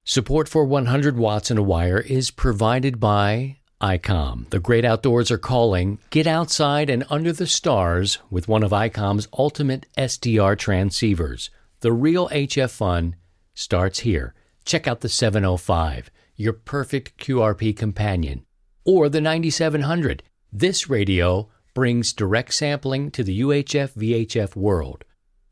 Support for 100 Watts and a Wire is provided by ICOM. The great outdoors are calling. Get outside and under the stars with one of ICOM's ultimate SDR transceivers. The real HF fun starts here. Check out the 705, your perfect QRP companion, or the 9700. This radio brings direct sampling to the UHF VHF world.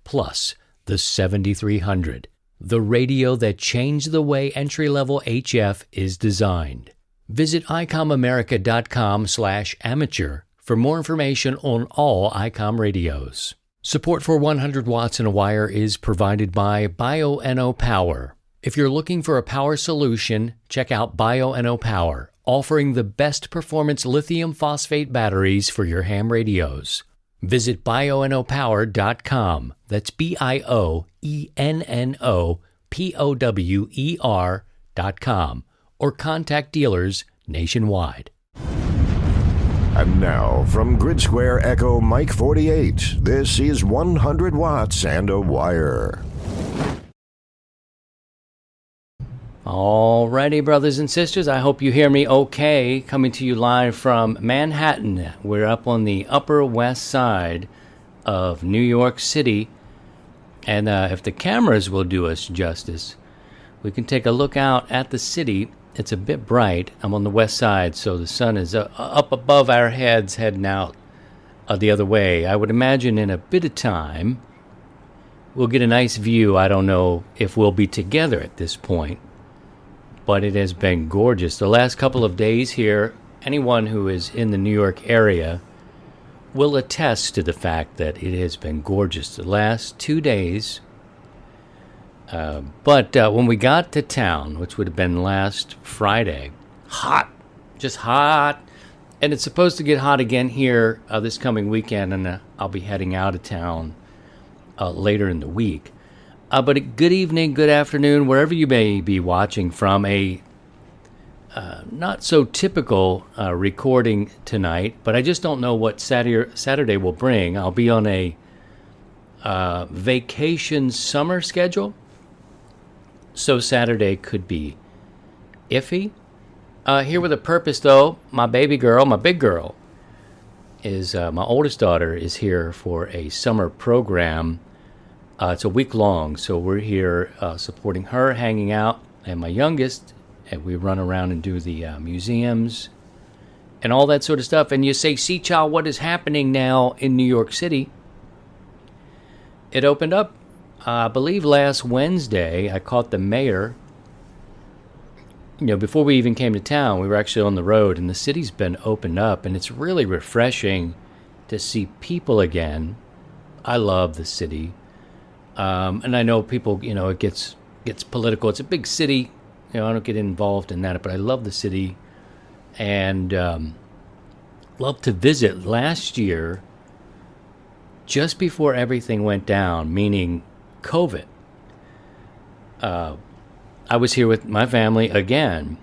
Plus, the 7300, the radio that changed the way entry-level HF is designed. Visit icomamerica.com/amateur for more information on all ICOM radios. Support for 100 Watts and a Wire is provided by Bioenno Power. If you're looking for a power solution, check out Bioenno Power, offering the best performance lithium phosphate batteries for your ham radios. Visit bioennopower.com. That's BIOENNOPOWER.com, or contact dealers nationwide. And now, from Grid Square Echo Mike 48, this is 100 Watts and a Wire. Alrighty, brothers and sisters, I hope you hear me okay. Coming to you live from Manhattan. We're up on the Upper West Side of New York City. And if the cameras will do us justice, we can take a look out at the city. It's a bit bright. I'm on the west side, so the sun is up above our heads heading out the other way. I would imagine in a bit of time we'll get a nice view. I don't know if we'll be together at this point, but it has been gorgeous. The last couple of days here, anyone who is in the New York area will attest to the fact that it has been gorgeous the last 2 days. But when we got to town, which would have been last Friday, hot, just hot. And it's supposed to get hot again here this coming weekend, and I'll be heading out of town later in the week. But good evening, good afternoon, wherever you may be watching from. A not so typical recording tonight, but I just don't know what Saturday will bring. I'll be on a vacation summer schedule, so Saturday could be iffy. Here with a purpose, though. My baby girl, my big girl, is my oldest daughter is here for a summer program. It's a week long, so we're here supporting her, hanging out, and my youngest, and we run around and do the museums and all that sort of stuff. And you say, see, child, what is happening now in New York City? It opened up, I believe, last Wednesday. I caught the mayor. You know, before we even came to town, we were actually on the road, and the city's been opened up, and it's really refreshing to see people again. I love the city. And I know people, you know, it gets political. It's a big city. You know, I don't get involved in that, but I love the city and love to visit. Last year, just before everything went down, meaning COVID, I was here with my family again.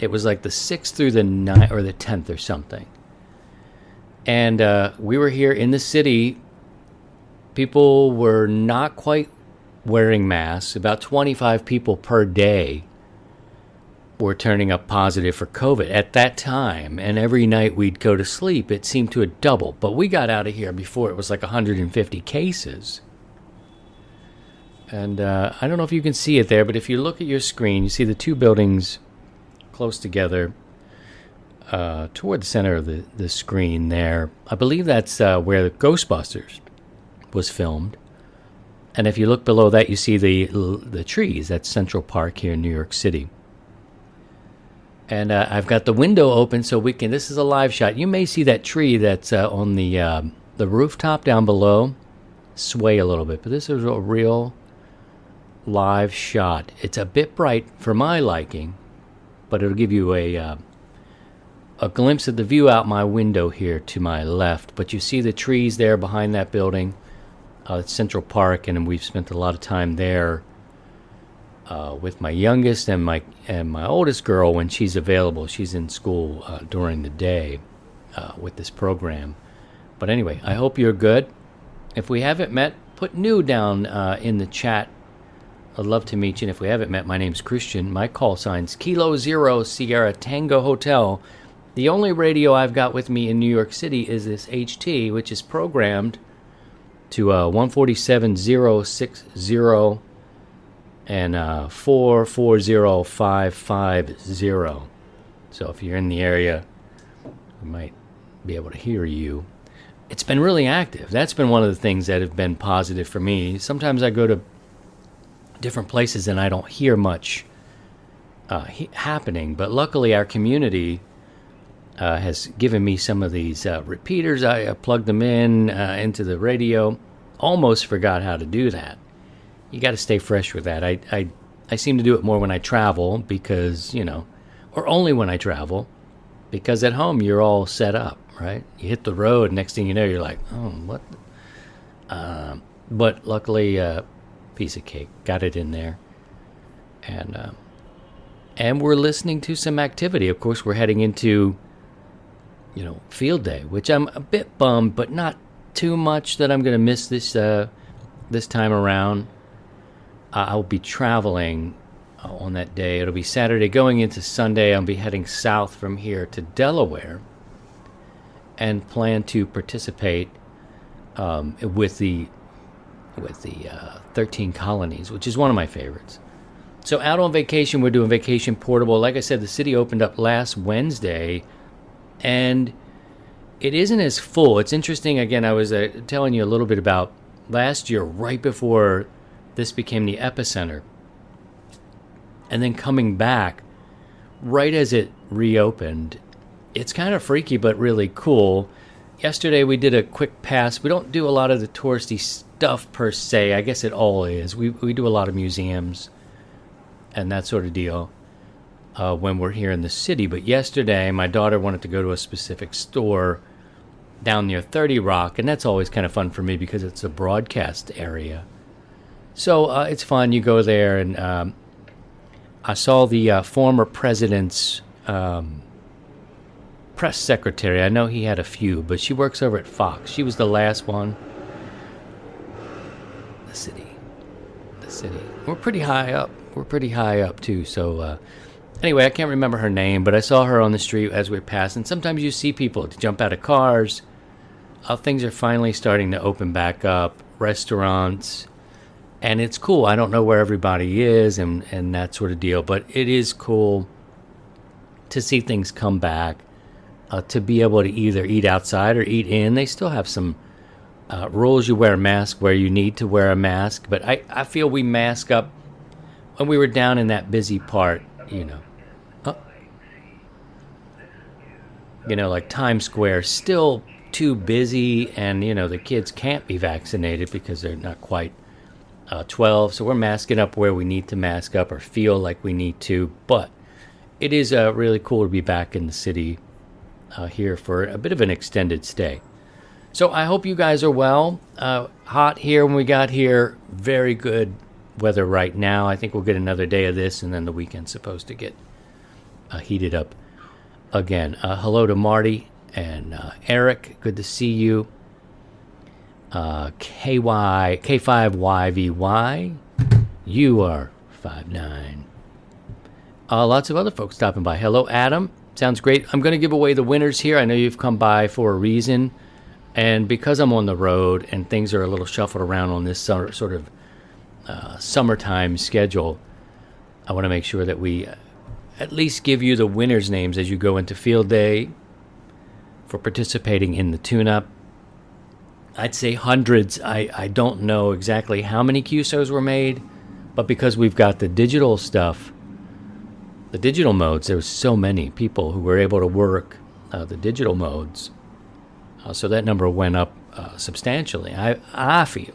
It was like the 6th through the 9th or the 10th or something. And we were here in the city. People were not quite wearing masks. About 25 people per day were turning up positive for COVID at that time. And every night we'd go to sleep, it seemed to have doubled. But we got out of here before it was like 150 cases. And I don't know if you can see it there, but if you look at your screen, you see the two buildings close together toward the center of the screen there. I believe that's where the Ghostbusters was filmed. And if you look below that, you see the trees. That's Central Park here in New York City. And I've got the window open so we can, this is a live shot. You may see that tree that's on the rooftop down below sway a little bit, but this is a real live shot. It's a bit bright for my liking, but it'll give you a glimpse of the view out my window here to my left. But you see the trees there behind that building. It's Central Park, and we've spent a lot of time there with my youngest and my oldest girl when she's available. She's in school during the day with this program. But anyway, I hope you're good. If we haven't met, put new down in the chat I'd love to meet you. And if we haven't met, my name's Christian. My call sign's Kilo Zero Sierra Tango Hotel. The only radio I've got with me in New York City is this HT, which is programmed to 147.060 and 440550. So if you're in the area, we might be able to hear you. It's been really active. That's been one of the things that have been positive for me. Sometimes I go to different places and I don't hear much happening, but luckily our community has given me some of these repeaters. I plugged them into the radio. Almost forgot how to do that. You got to stay fresh with that. I seem to do it more when I travel because, or only when I travel, because at home you're all set up, right? You hit the road, next thing you know, you're like, oh, what? But luckily, piece of cake, got it in there. And we're listening to some activity. Of course, we're heading into field day, which I'm a bit bummed, but not too much that I'm going to miss this time around. I'll be traveling on that day. It'll be Saturday going into Sunday. I'll be heading south from here to Delaware and plan to participate with the 13 Colonies, which is one of my favorites. So out on vacation, we're doing Vacation Portable. Like I said, the city opened up last Wednesday, and it isn't as full. It's interesting. Again, I was telling you a little bit about last year, right before this became the epicenter, and then coming back right as it reopened. It's kind of freaky, but really cool. Yesterday, we did a quick pass. We don't do a lot of the touristy stuff per se. I guess it all is. We do a lot of museums and that sort of deal when we're here in the city. But yesterday, my daughter wanted to go to a specific store down near 30 Rock, and that's always kind of fun for me because it's a broadcast area. So it's fun. You go there, and I saw the former president's press secretary. I know he had a few, but she works over at Fox. She was the last one. The city. We're pretty high up. Too. So anyway, I can't remember her name, but I saw her on the street as we were passing. Sometimes you see people to jump out of cars. Things are finally starting to open back up. Restaurants. And it's cool. I don't know where everybody is and that sort of deal, but it is cool to see things come back, to be able to either eat outside or eat in. They still have some rules. You wear a mask where you need to wear a mask, but I feel we mask up when we were down in that busy part, like Times Square, still too busy, and, the kids can't be vaccinated because they're not quite 12, so we're masking up where we need to mask up or feel like we need to, but it is really cool to be back in the city here for a bit of an extended stay. So I hope you guys are well. Hot here when we got here, very good weather right now. I think we'll get another day of this, and then the weekend's supposed to get heated up again. Hello to Marty and Eric, good to see you. K5YVY, you are 5'9". Lots of other folks stopping by. Hello, Adam. Sounds great. I'm going to give away the winners here. I know you've come by for a reason. And because I'm on the road and things are a little shuffled around on this sort of summertime schedule, I want to make sure that we at least give you the winners' names as you go into field day for participating in the tune-up. I'd say hundreds. I don't know exactly how many QSOs were made, but because we've got the digital stuff, the digital modes, there was so many people who were able to work the digital modes. So that number went up substantially. I feel.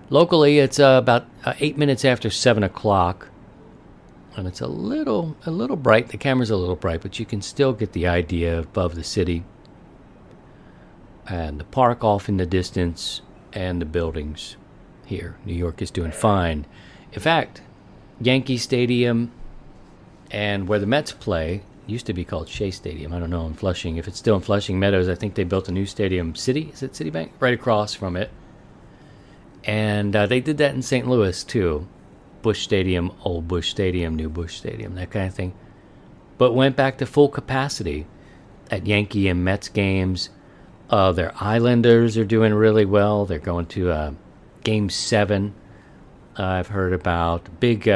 Locally, it's about 8 minutes after 7 o'clock, and it's a little bright. The camera's a little bright, but you can still get the idea above the city and the park off in the distance and the buildings here. New York is doing fine. In fact, Yankee Stadium and where the Mets play used to be called Shea Stadium. I don't know in Flushing. If it's still in Flushing Meadows, I think they built a new stadium. Is it Citibank? Right across from it. And they did that in St. Louis, too. Busch Stadium, old Busch Stadium, new Busch Stadium, that kind of thing. But went back to full capacity at Yankee and Mets games. Their Islanders are doing really well. They're going to Game 7. I've heard about. Big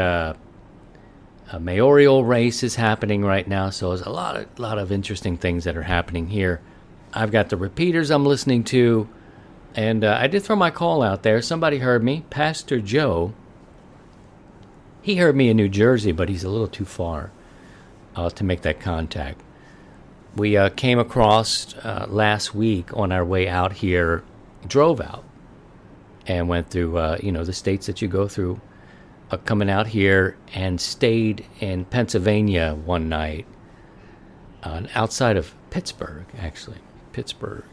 mayoral race is happening right now, so there's a lot of interesting things that are happening here. I've got the repeaters I'm listening to, and I did throw my call out there. Somebody heard me. Pastor Joe. He heard me in New Jersey, but he's a little too far to make that contact. We came across last week on our way out here, drove out, and went through, the states that you go through, coming out here, and stayed in Pennsylvania one night, outside of Pittsburgh, actually. Pittsburgh.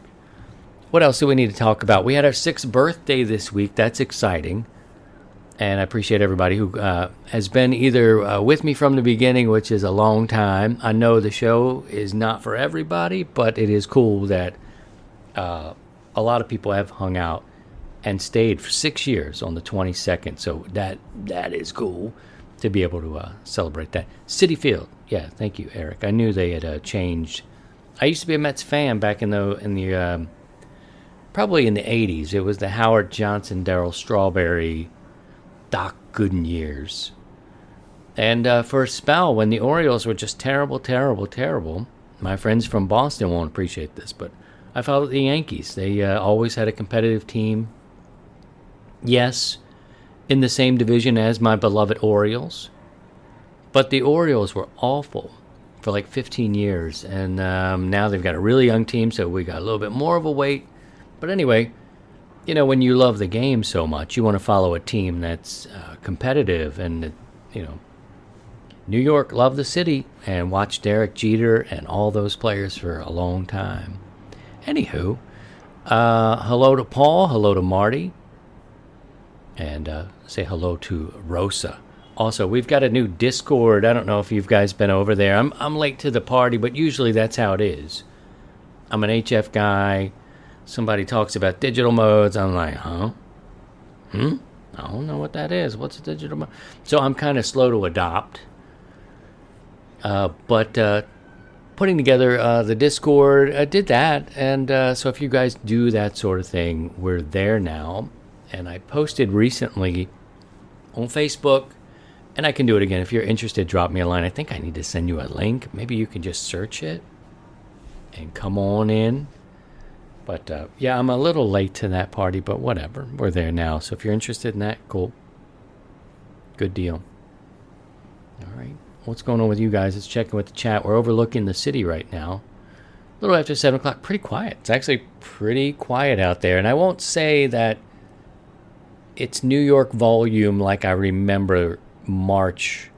What else do we need to talk about? We had our 6th birthday this week. That's exciting. And I appreciate everybody who has been either with me from the beginning, which is a long time. I know the show is not for everybody, but it is cool that a lot of people have hung out and stayed for 6 years on the 22nd. So that is cool to be able to celebrate that. Citi Field. Yeah, thank you, Eric. I knew they had changed. I used to be a Mets fan back in the probably in the 80s. It was the Howard Johnson, Darryl Strawberry, Doc Gooden years. And for a spell, when the Orioles were just terrible, my friends from Boston won't appreciate this, but I followed the Yankees. They always had a competitive team. Yes, in the same division as my beloved Orioles. But the Orioles were awful for like 15 years. And now they've got a really young team, so we got a little bit more of a wait. But anyway, when you love the game so much, you want to follow a team that's competitive. And, New York loved the city and watched Derek Jeter and all those players for a long time. Anywho, hello to Paul, hello to Marty, and say hello to Rosa. Also, we've got a new Discord. I don't know if you guys been over there. I'm late to the party, but usually that's how it is. I'm an HF guy. Somebody talks about digital modes. I'm like, huh? I don't know what that is. What's a digital mode? So I'm kind of slow to adopt. But putting together the Discord, did that. And so if you guys do that sort of thing, we're there now. And I posted recently on Facebook, and I can do it again. If you're interested, drop me a line. I think I need to send you a link. Maybe you can just search it and come on in. But, yeah, I'm a little late to that party, but whatever. We're there now. So if you're interested in that, cool. Good deal. All right. What's going on with you guys? Let's check in with the chat. We're overlooking the city right now. A little after 7 o'clock. Pretty quiet. It's actually pretty quiet out there. And I won't say that it's New York volume like I remember March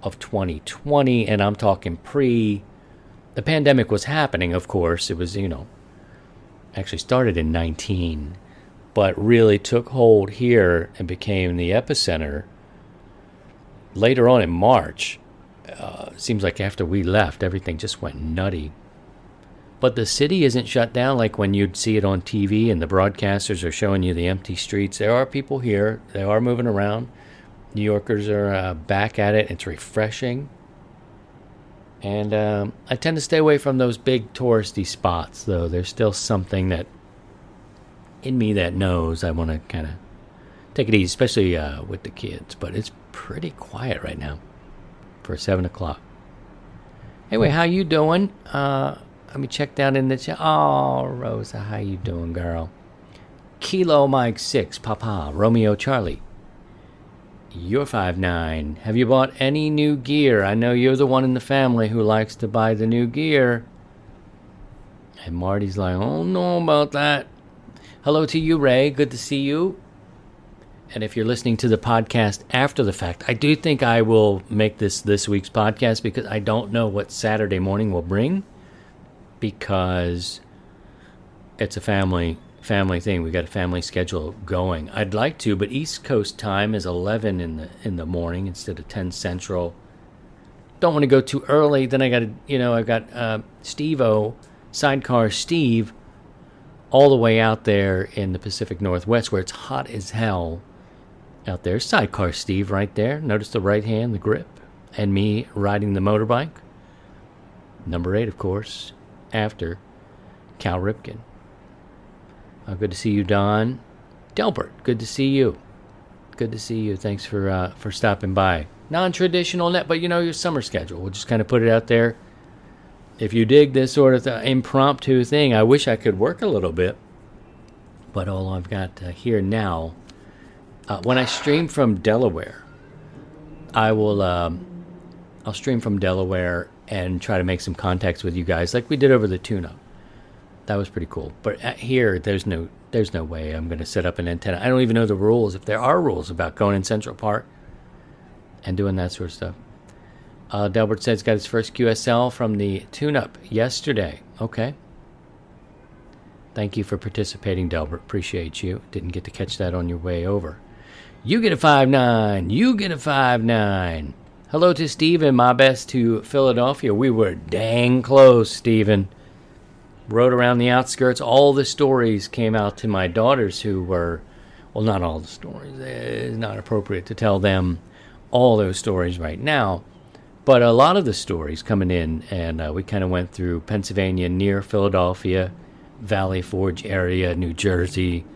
of 2020. And I'm talking the pandemic was happening, of course. It was, actually started in 19, but really took hold here and became the epicenter later on in March. Seems like after we left, everything just went nutty. But the city isn't shut down like when you'd see it on TV and the broadcasters are showing you the empty streets. There are people here. They are moving around. New Yorkers are back at it. It's refreshing. And I tend to stay away from those big touristy spots, though. There's still something that in me that knows I want to kind of take it easy, especially with the kids. But it's pretty quiet right now for 7 o'clock. Anyway, how you doing? Let me check down in the chat. Oh, Rosa, how you doing, girl? Kilo Mike 6, Papa, Romeo Charlie. You're 5'9". Have you bought any new gear? I know you're the one in the family who likes to buy the new gear. And Marty's like, oh, no about that. Hello to you, Ray. Good to see you. And if you're listening to the podcast after the fact, I do think I will make this week's podcast because I don't know what Saturday morning will bring because it's a family thing. We got a family schedule going. I'd like to, but East Coast time is 11 in the morning instead of 10 Central. Don't want to go too early. Then I got I've got Steve-O, Sidecar Steve, all the way out there in the Pacific Northwest where it's hot as hell out there. Sidecar Steve right there. Notice the right hand, the grip, and me riding the motorbike. Number 8, of course, after Cal Ripken. Good to see you, Don. Delbert, good to see you. Good to see you. Thanks for stopping by. Non-traditional net, but your summer schedule. We'll just kind of put it out there. If you dig this sort of impromptu thing, I wish I could work a little bit. But all I've got here now, when I stream from Delaware, I'll stream from Delaware and try to make some contacts with you guys like we did over the tune-up. That was pretty cool. But here, there's no way I'm going to set up an antenna. I don't even know the rules, if there are rules about going in Central Park and doing that sort of stuff. Delbert says got his first QSL from the tune-up yesterday. Okay. Thank you for participating, Delbert. Appreciate you. Didn't get to catch that on your way over. You get a 5-9. You get a 5-9. Hello to Steven. My best to Philadelphia. We were dang close, Steven. Rode around the outskirts. All the stories came out to my daughters who were, well, not all the stories. It's not appropriate to tell them all those stories right now. But a lot of the stories coming in, and we kind of went through Pennsylvania near Philadelphia, Valley Forge area, New Jersey,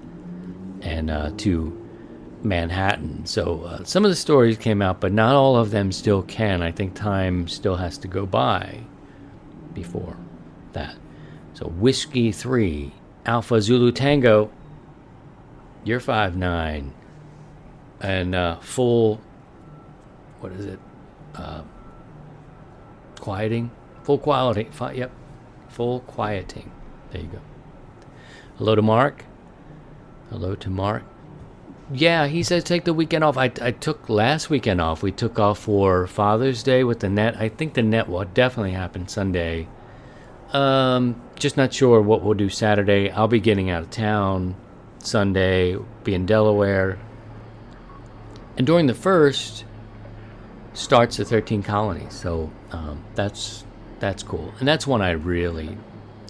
and to Manhattan. So some of the stories came out, but not all of them still can. I think time still has to go by before that. So Whiskey 3, Alpha Zulu Tango, you're 5-9, and full, what is it? Quieting? Full quality. Yep. Full quieting. There you go. Hello to Mark. Hello to Mark. Yeah, he says take the weekend off. I took last weekend off. We took off for Father's Day with the net. I think the net will definitely happen Sunday. Just not sure what we'll do Saturday. I'll be getting out of town Sunday, be in Delaware. And during the first starts the 13 colonies. So that's cool. And that's one I really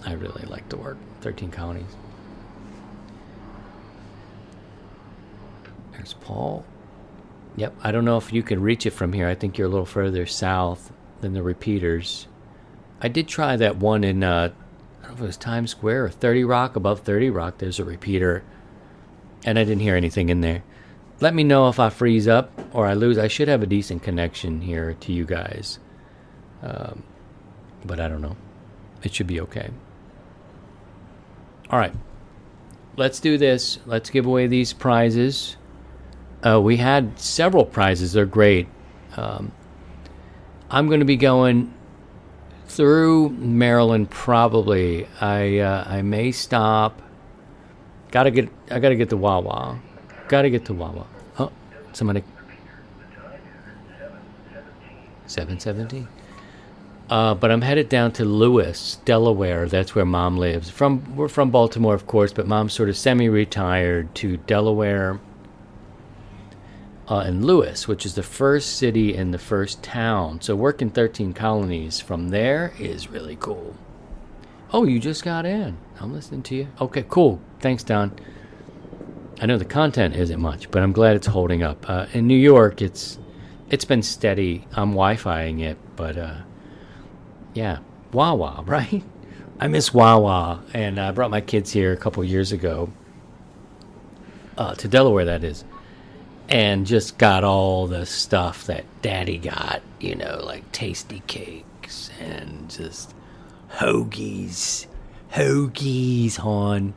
like to work, 13 colonies. There's Paul. Yep, I don't know if you can reach it from here. I think you're a little further south than the repeaters. I did try that one in, I don't know if it was Times Square or 30 Rock. Above 30 Rock, there's a repeater. And I didn't hear anything in there. Let me know if I freeze up or I lose. I should have a decent connection here to you guys. But I don't know. It should be okay. All right. Let's do this. Let's give away these prizes. We had several prizes. They're great. I'm going to be going through Maryland probably. I may stop. I gotta get to Wawa. Gotta get to Wawa. Oh, somebody. 7:17. But I'm headed down to Lewis, Delaware. That's where Mom lives. We're from Baltimore, of course, but Mom's sort of semi-retired to Delaware. And Lewis, which is the first city and the first town. So working 13 colonies from there is really cool. Oh, you just got in. I'm listening to you. Okay, cool. Thanks, Don. I know the content isn't much, but I'm glad it's holding up. In New York, it's been steady. I'm Wi-Fiing it, but yeah, Wawa, right? I miss Wawa, and I brought my kids here a couple years ago to Delaware, that is. And just got all the stuff that Daddy got, like tasty cakes and just hoagies, hon.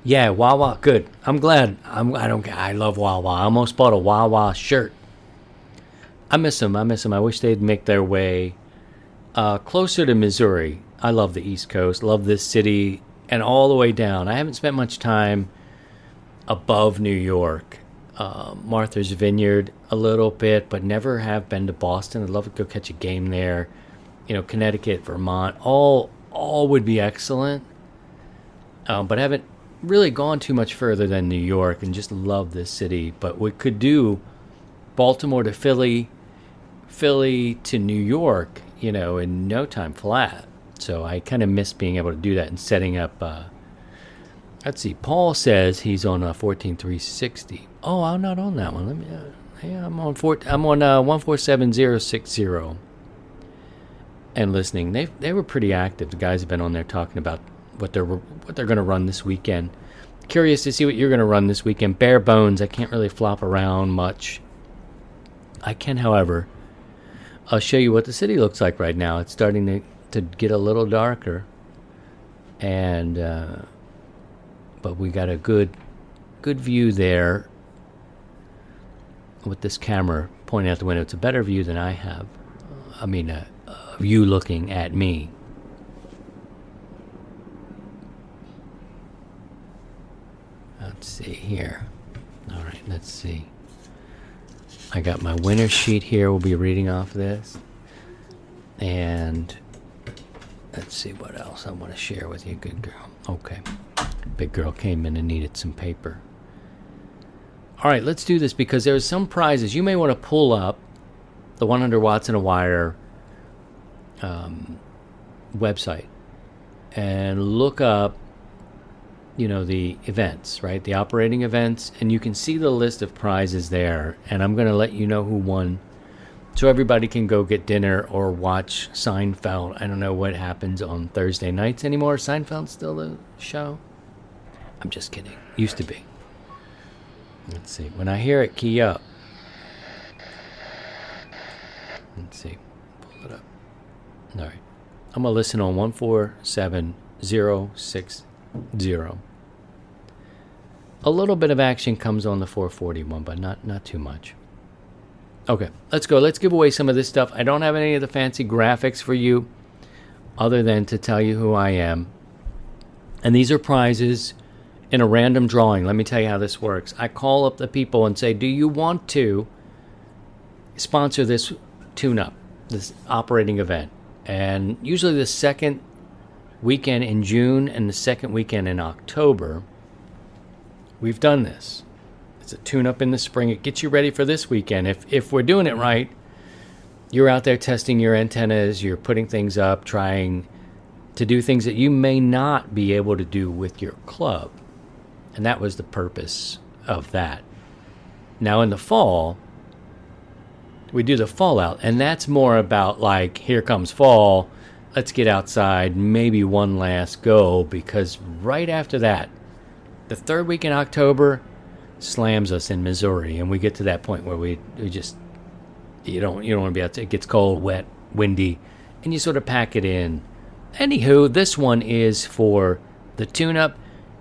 Yeah, Wawa, good. I'm glad. I love Wawa. I almost bought a Wawa shirt. I miss them. I wish they'd make their way closer to Missouri. I love the East Coast. Love this city and all the way down. I haven't spent much time above New York. Martha's Vineyard a little bit, but never have been to Boston. I'd love to go catch a game there. Connecticut, Vermont, all would be excellent. But haven't really gone too much further than New York, and just love this city. But we could do Baltimore to Philly to New York, in no time flat. So I kind of miss being able to do that and setting up Let's see. Paul says he's on 14360. Oh, I'm not on that one. Let me. Yeah, I'm on 147060 and listening. They were pretty active. The guys have been on there talking about what they're going to run this weekend. Curious to see what you're going to run this weekend. Bare bones. I can't really flop around much. I can, however, I'll show you what the city looks like right now. It's starting to get a little darker, and but we got a good view there with this camera pointing out the window. It's a better view than I have. I mean, a view looking at me. Let's see here. All right, let's see. I got my winter sheet here. We'll be reading off this. And let's see what else I want to share with you, good girl. Okay. Big girl came in and needed some paper. All right, let's do this because there's some prizes. You may want to pull up the 100 Watts in a Wire website and look up, the events, right? The operating events, and you can see the list of prizes there. And I'm going to let you know who won, so everybody can go get dinner or watch Seinfeld. I don't know what happens on Thursday nights anymore. Seinfeld's still the show? I'm just kidding. Used to be. Let's see. When I hear it key up. Let's see. Pull it up. All right. I'm going to listen on 147060. A little bit of action comes on the 441, but not too much. Okay, let's go. Let's give away some of this stuff. I don't have any of the fancy graphics for you other than to tell you who I am. And these are prizes in a random drawing. Let me tell you how this works. I call up the people and say, do you want to sponsor this tune-up, this operating event? And usually the second weekend in June and the second weekend in October, we've done this. It's a tune-up in the spring. It gets you ready for this weekend. If we're doing it right, you're out there testing your antennas, you're putting things up, trying to do things that you may not be able to do with your club. And that was the purpose of that. Now in the fall, we do the fallout, and that's more about like, here comes fall, let's get outside, maybe one last go, because right after that, the third week in October slams us in Missouri, and we get to that point where we just, you don't want to be outside. It gets cold, wet, windy, and you sort of pack it in. Anywho, this one is for the tune-up,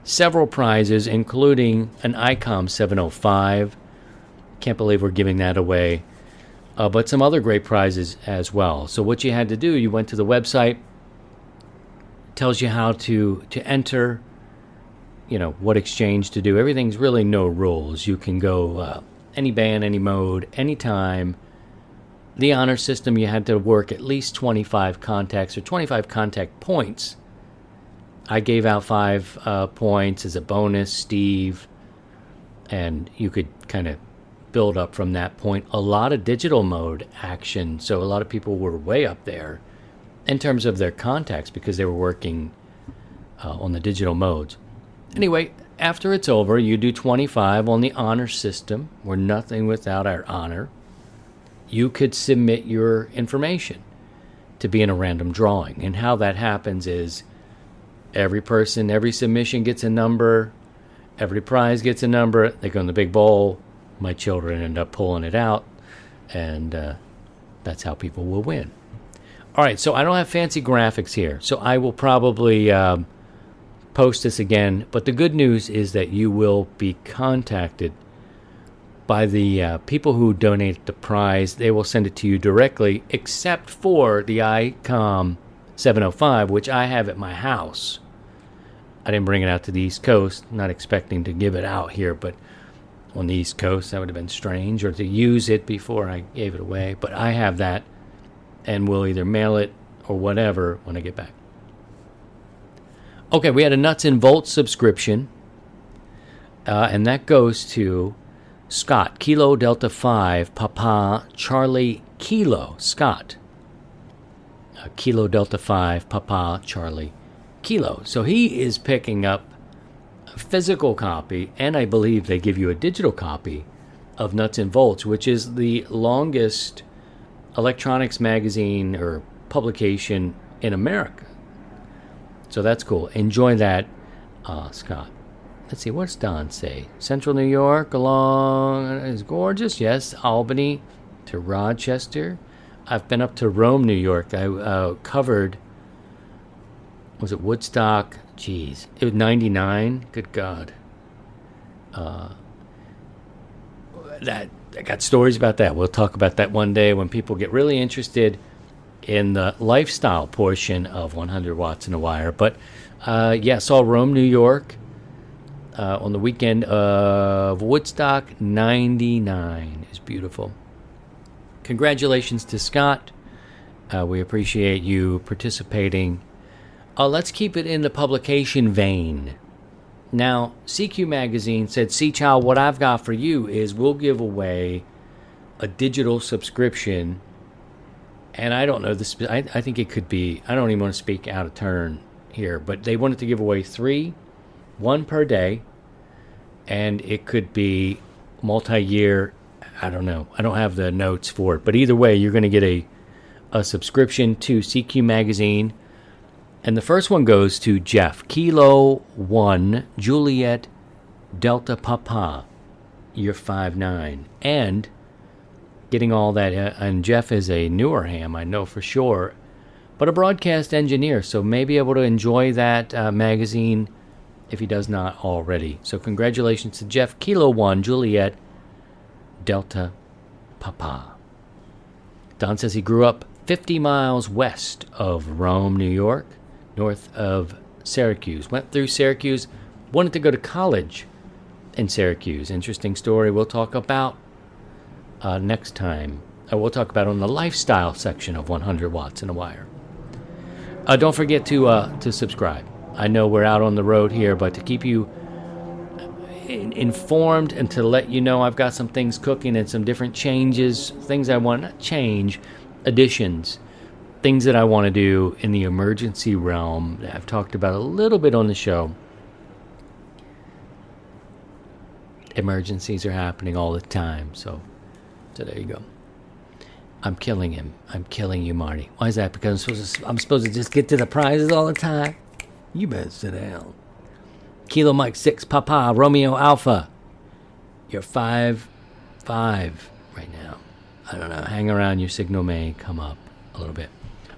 several prizes, including an ICOM 705. Can't believe we're giving that away. But some other great prizes as well. So what you had to do, you went to the website, tells you how to enter, what exchange to do. Everything's really no rules. You can go any band, any mode, anytime. The honor system, you had to work at least 25 contacts or 25 contact points. I gave out 5 points as a bonus, Steve, and you could kind of build up from that point. A lot of digital mode action, so a lot of people were way up there in terms of their contacts because they were working on the digital modes. Anyway, after it's over, you do 25 on the honor system. We're nothing without our honor. You could submit your information to be in a random drawing. And how that happens is every submission gets a number, every prize gets a number, they go in the big bowl, my children end up pulling it out, and that's how people will win. All right, so I don't have fancy graphics here, so I will probably post this again, but the good news is that you will be contacted by the people who donate the prize. They will send it to you directly, except for the ICOM 705, which I have at my house. I didn't bring it out to the East Coast, not expecting to give it out here, but on the East Coast, that would have been strange, or to use it before I gave it away. But I have that, and we'll either mail it or whatever when I get back. Okay, we had a Nuts and Bolts subscription, and that goes to Scott, Kilo Delta 5, Papa Charlie Kilo, Scott. Kilo Delta 5, Papa Charlie Kilo. So he is picking up physical copy, and I believe they give you a digital copy of Nuts and Bolts, which is the longest electronics magazine or publication in America. So that's cool. Enjoy that, Scott. Let's see, what's Don say? Central New York along is gorgeous. Yes, Albany to Rochester. I've been up to Rome, New York. I covered, was it Woodstock? Jeez, it was 99. Good God. That I got stories about that. We'll talk about that one day when people get really interested in the lifestyle portion of 100 Watts in a Wire. But yeah, saw Rome, New York on the weekend of Woodstock 99. It was beautiful. Congratulations to Scott. We appreciate you participating. Let's keep it in the publication vein. Now, CQ Magazine said, "See, child, what I've got for you is we'll give away a digital subscription." And I don't know this. I think it could be. I don't even want to speak out of turn here, but they wanted to give away 3, 1 per day, and it could be multi-year. I don't know. I don't have the notes for it, but either way, you're going to get a subscription to CQ Magazine. And the first one goes to Jeff. Kilo 1, Juliet, Delta Papa. You're 5'9". And getting all that, and Jeff is a newer ham, I know for sure, but a broadcast engineer, so may be able to enjoy that magazine if he does not already. So congratulations to Jeff. Kilo 1, Juliet, Delta Papa. Don says he grew up 50 miles west of Rome, New York, north of Syracuse. Went through Syracuse, wanted to go to college in Syracuse. Interesting story we'll talk about next time. We'll talk about on the lifestyle section of 100 Watts in a Wire. Don't forget to subscribe. I know we're out on the road here, but to keep you informed and to let you know I've got some things cooking and some different changes, things I want, not change, additions, things that I want to do in the emergency realm that I've talked about a little bit on the show. Emergencies are happening all the time, so there you go. I'm killing him. I'm killing you, Marty. Why is that? Because I'm supposed to just get to the prizes all the time? You better sit down. Kilo Mike 6 Papa Romeo Alpha. You're 5'5" right now. I don't know. Hang around. Your signal may come up a little bit.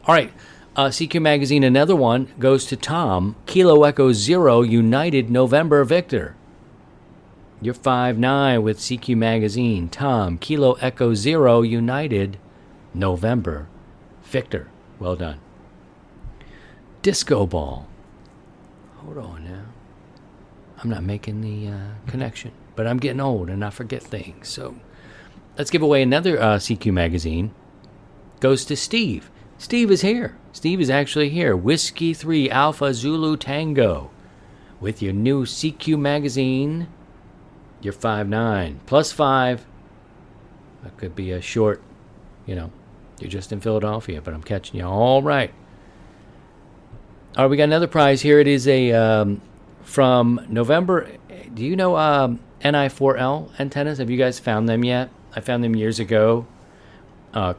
All right. CQ Magazine, another one goes to Tom. Kilo Echo 0 United November Victor. You're 5'9" with CQ Magazine. Tom, Kilo Echo 0 United November Victor. Well done. Disco Ball. Hold on now. I'm not making the connection, but I'm getting old and I forget things. So let's give away another CQ Magazine. Goes to Steve. Steve is here. Steve is actually here. Whiskey 3 Alpha Zulu Tango. With your new CQ Magazine. You're 5'9". +5. That could be a short, you're just in Philadelphia, but I'm catching you all right. All right, we got another prize here. It is a from November. Do you know NI4L antennas? Have you guys found them yet? I found them years ago.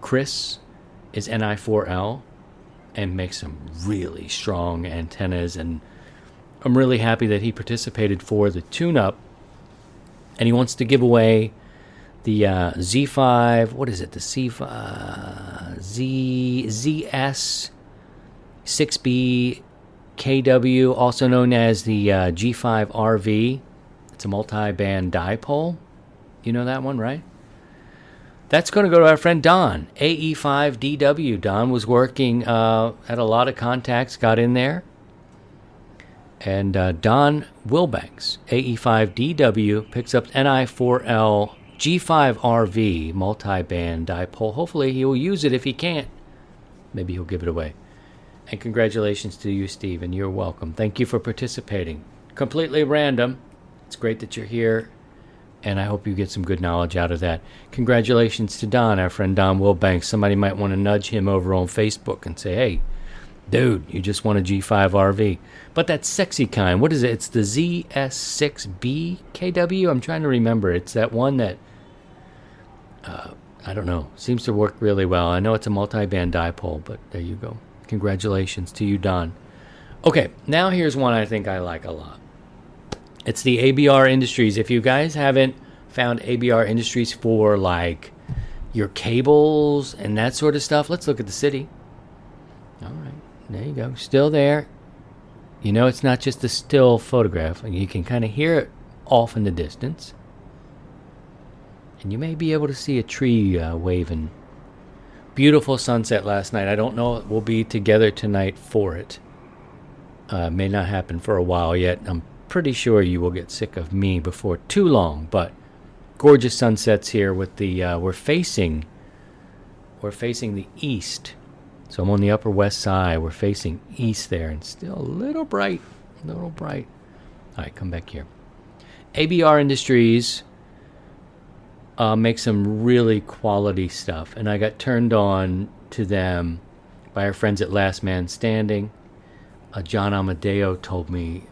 Chris is NI4L and makes some really strong antennas, and I'm really happy that he participated for the tune-up. And he wants to give away the Z5, what is it? The C5, ZS 6B KW, also known as the G5RV. It's a multi-band dipole. You know that one, right? That's going to go to our friend Don, AE5DW. Don was working, had a lot of contacts, got in there. And Don Wilbanks, AE5DW, picks up NI4L G5RV multi-band dipole. Hopefully he will use it. If he can't, maybe he'll give it away. And congratulations to you, Steve, and you're welcome. Thank you for participating. Completely random. It's great that you're here, and I hope you get some good knowledge out of that. Congratulations to Don, our friend Don Wilbanks. Somebody might want to nudge him over on Facebook and say, hey, Dude, you just want a G5 RV. But that sexy kind. What is it? It's the ZS6B KW? I'm trying to remember. It's that one that, I don't know, seems to work really well. I know it's a multi-band dipole, but there you go. Congratulations to you, Don. Okay, now here's one I think I like a lot. It's the ABR Industries. If you guys haven't found ABR Industries for, like, your cables and that sort of stuff, let's look at the city. All right. There you go. Still there. You know, it's not just a still photograph. You can kind of hear it off in the distance. And you may be able to see a tree waving. Beautiful sunset last night. I don't know if we'll be together tonight for it. May not happen for a while yet. I'm pretty sure you will get sick of me before too long. But gorgeous sunsets here with the, we're facing the east. So I'm on the Upper West Side. We're facing east there, and still a little bright. All right, come back here. ABR Industries makes some really quality stuff, and I got turned on to them by our friends at Last Man Standing. John Amadeo told me,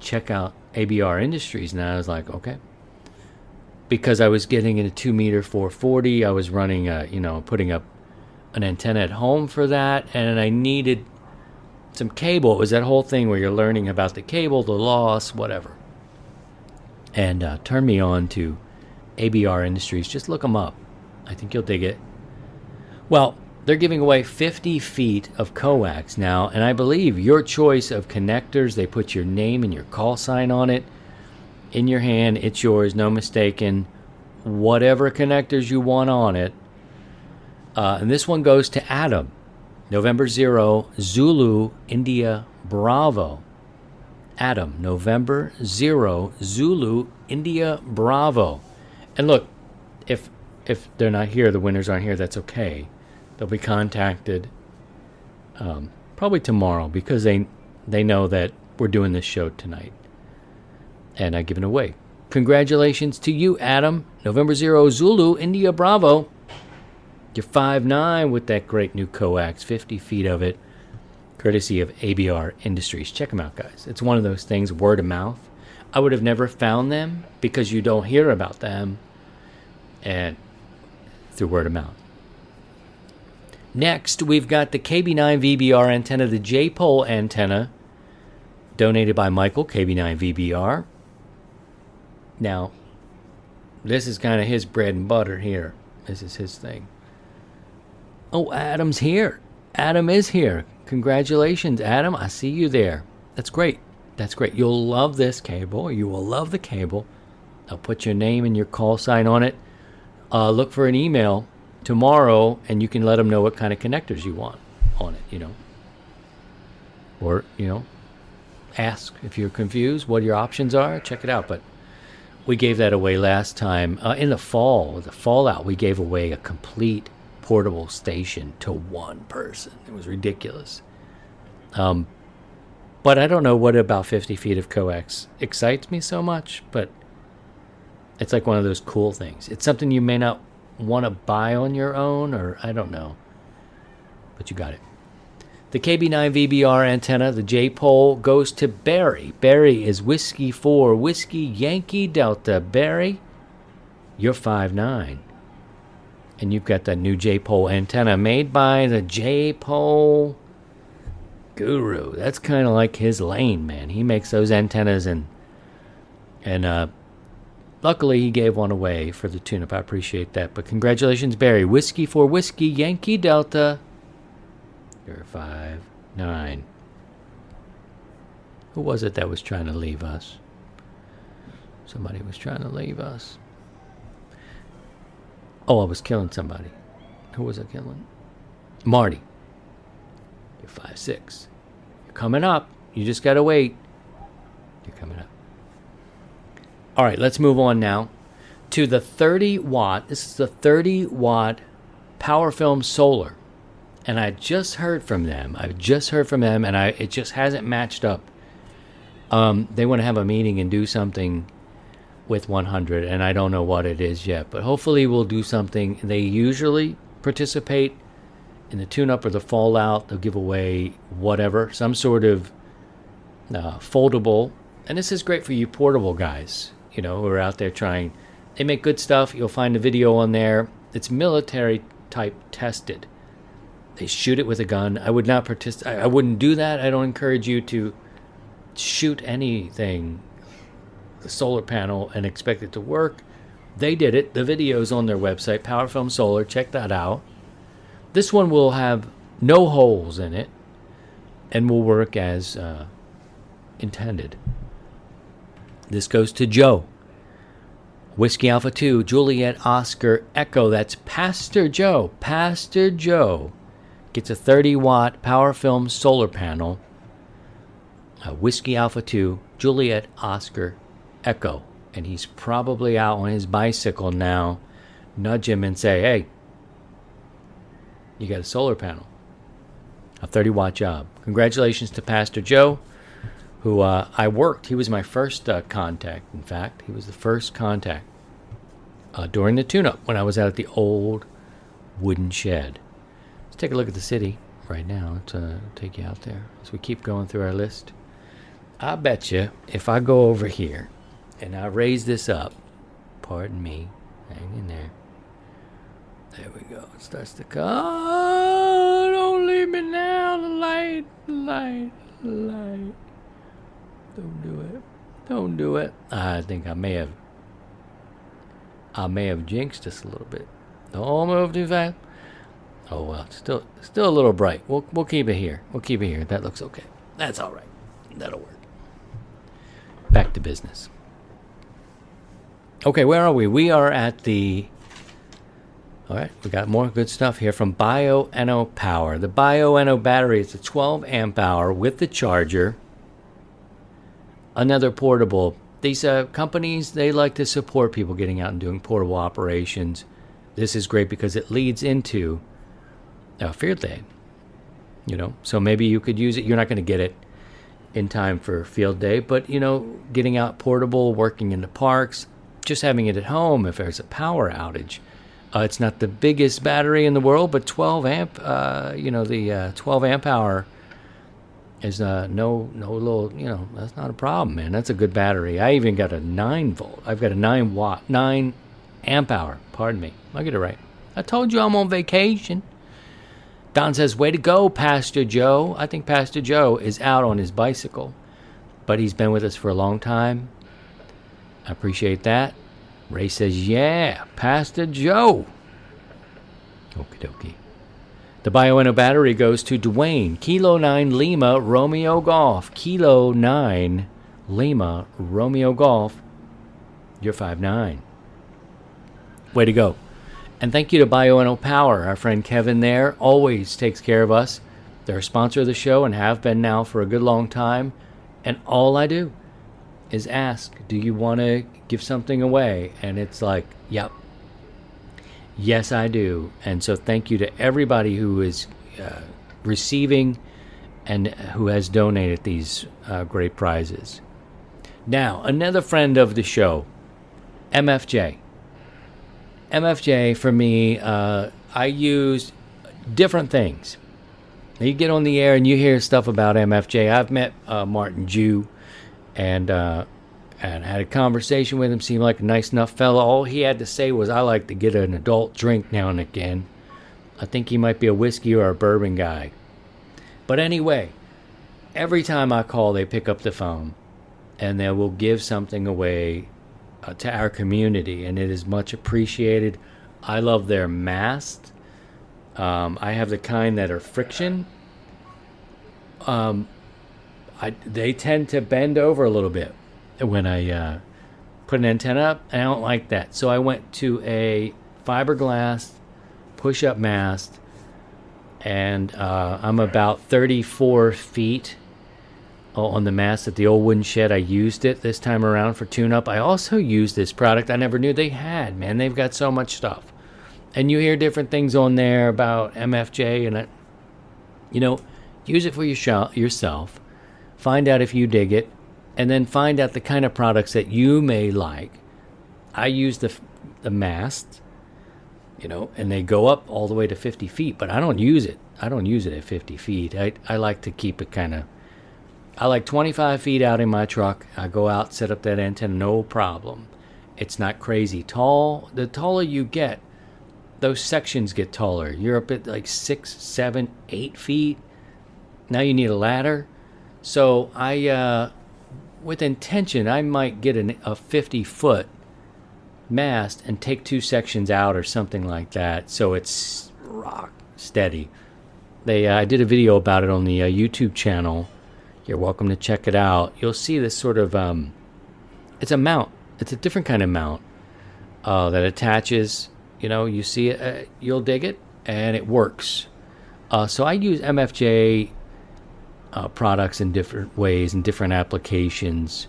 check out ABR Industries, and I was like, okay. Because I was getting in a 2-meter 440, I was running, putting up an antenna at home for that, and I needed some cable. It was that whole thing where you're learning about the cable, the loss, whatever. And turn me on to ABR Industries. Just look them up. I think you'll dig it. Well, they're giving away 50 feet of coax now, and I believe your choice of connectors, they put your name and your call sign on it. In your hand, it's yours, no mistaken. Whatever connectors you want on it. And this one goes to Adam. November 0, Zulu, India, Bravo. Adam, November 0, Zulu, India, Bravo. And look, if they're not here, the winners aren't here, that's okay. They'll be contacted probably tomorrow because they know that we're doing this show tonight. And I give it away. Congratulations to you, Adam. November 0, Zulu, India, Bravo. You're 5'9" with that great new coax, 50 feet of it, courtesy of ABR Industries. Check them out, guys. It's one of those things, word of mouth. I would have never found them because you don't hear about them and through word of mouth. Next, we've got the KB9 VBR antenna, the J-pole antenna, donated by Michael, KB9 VBR. Now, this is kind of his bread and butter here. This is his thing. Oh, Adam's here. Adam is here. Congratulations, Adam. I see you there. That's great. That's great. You'll love this cable. You will love the cable. I'll put your name and your call sign on it. Look for an email tomorrow, and you can let them know what kind of connectors you want on it, Or, ask if you're confused what your options are. Check it out. But we gave that away last time. In the fallout, we gave away a complete portable station to one person. It was ridiculous. But I don't know what about 50 feet of coax excites me so much, but it's like one of those cool things. It's something you may not want to buy on your own, or I don't know. But you got it. The KB9 VBR antenna, the J-pole, goes to Barry. Barry is Whiskey 4, Whiskey Yankee Delta. Barry, you're 5'9". And you've got that new J-pole antenna made by the J-pole guru. That's kind of like his lane, man. He makes those antennas, and luckily he gave one away for the tune-up. I appreciate that. But congratulations, Barry. Whiskey 4, Whiskey Yankee Delta. You're 5'9". Who was it that was trying to leave us? Somebody was trying to leave us. Oh, I was killing somebody. Who was I killing? Marty. You're 5'6". You're coming up. You just got to wait. You're coming up. All right, let's move on now to the 30-watt. This is the 30-watt PowerFilm Solar. And I just heard from them. And it just hasn't matched up. They want to have a meeting and do something with 100, and I don't know what it is yet. But hopefully we'll do something. They usually participate in the tune-up or the fallout, they'll give away whatever, some sort of foldable. And this is great for you portable guys, who are out there trying. They make good stuff. You'll find a video on there. It's military type tested. They shoot it with a gun. I would not participate. I wouldn't do that. I don't encourage you to shoot anything, the solar panel, and expect it to work. They did it. The video's on their website, PowerFilm Solar. Check that out. This one will have no holes in it and will work as intended. This goes to Joe. Whiskey Alpha 2, Juliet Oscar Echo. That's Pastor Joe. Pastor Joe gets a 30-watt PowerFilm solar panel. Whiskey Alpha 2, Juliet Oscar Echo. And he's probably out on his bicycle now. Nudge him and say, hey, you got a solar panel. A 30-watt job. Congratulations to Pastor Joe, who I worked. He was my first contact, in fact. He was the first contact during the tune-up when I was out at the old wooden shed. Let's take a look at the city right now. Let's take you out there as we keep going through our list. I bet you if I go over here and I raise this up, pardon me, hang in there. There we go. It starts to come. Oh, don't leave me now. The light. Don't do it. Don't do it. I think I may have jinxed us a little bit. Don't move too fast. Oh well, it's still a little bright. We'll keep it here. That looks okay. That's all right. That'll work. Back to business. Okay, where are we? We are at the... All right, we got more good stuff here from Bioenno Power. The Bioenno battery is a 12 amp hour with the charger. Another portable. These companies, they like to support people getting out and doing portable operations. This is great because it leads into field day. So maybe you could use it. You're not going to get it in time for field day, but getting out portable, working in the parks, just having it at home if there's a power outage. It's not the biggest battery in the world, but 12 amp. The 12 amp hour is no little. That's not a problem, man. That's a good battery. I even got a 9 volt. I've got a 9 amp hour. Pardon me. I'll get it right. I told you I'm on vacation. Don says, way to go, Pastor Joe. I think Pastor Joe is out on his bicycle, but he's been with us for a long time. I appreciate that. Ray says, yeah, Pastor Joe. Okie dokie. The Bioenno battery goes to Dwayne. Kilo 9 Lima Romeo Golf. Kilo 9 Lima Romeo Golf. You're 5'9". Way to go. And thank you to Bioenno Power. Our friend Kevin there always takes care of us. They're a sponsor of the show and have been now for a good long time. And all I do is ask, do you want to give something away? And it's like, yep. Yes, I do. And so thank you to everybody who is receiving and who has donated these great prizes. Now, another friend of the show, MFJ. MFJ, for me, I used different things. You get on the air and you hear stuff about MFJ. I've met Martin Jew and had a conversation with him. Seemed like a nice enough fellow. All he had to say was, I like to get an adult drink now and again. I think he might be a whiskey or a bourbon guy. But anyway, every time I call, they pick up the phone and they will give something away to our community, and it is much appreciated. I love their masks. I have the kind that are friction. They tend to bend over a little bit when I put an antenna up. I don't like that. So I went to a fiberglass push-up mast, and I'm about 34 feet on the mast at the old wooden shed. I used it this time around for tune-up. I also used this product I never knew they had. Man, they've got so much stuff. And you hear different things on there about MFJ, and use it for yourself. Find out if you dig it, and then find out the kind of products that you may like. I use the mast, and they go up all the way to 50 feet, but I don't use it. I don't use it at 50 feet. I like to keep it I like 25 feet out in my truck. I go out, set up that antenna, no problem. It's not crazy tall. The taller you get, those sections get taller. You're up at like 6, 7, 8 feet. Now you need a ladder. So with intention, I might get a 50-foot mast and take 2 sections out or something like that, so it's rock steady. I did a video about it on the YouTube channel. You're welcome to check it out. You'll see this sort of it's a mount. It's a different kind of mount that attaches. You see it, you'll dig it, and it works. So I use MFJ products in different ways and different applications.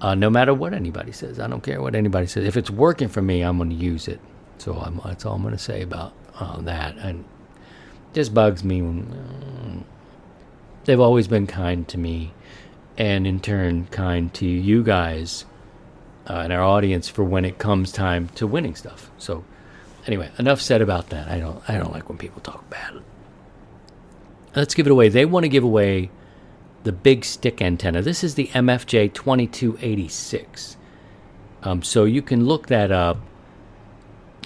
No matter what anybody says, I don't care what anybody says. If it's working for me, I'm going to use it. So that's all I'm going to say about that. And it just bugs me when they've always been kind to me, and in turn kind to you guys and our audience for when it comes time to winning stuff. So anyway, enough said about that. I don't like when people talk bad. Let's give it away. They want to give away the big stick antenna. This is the MFJ 2286. So you can look that up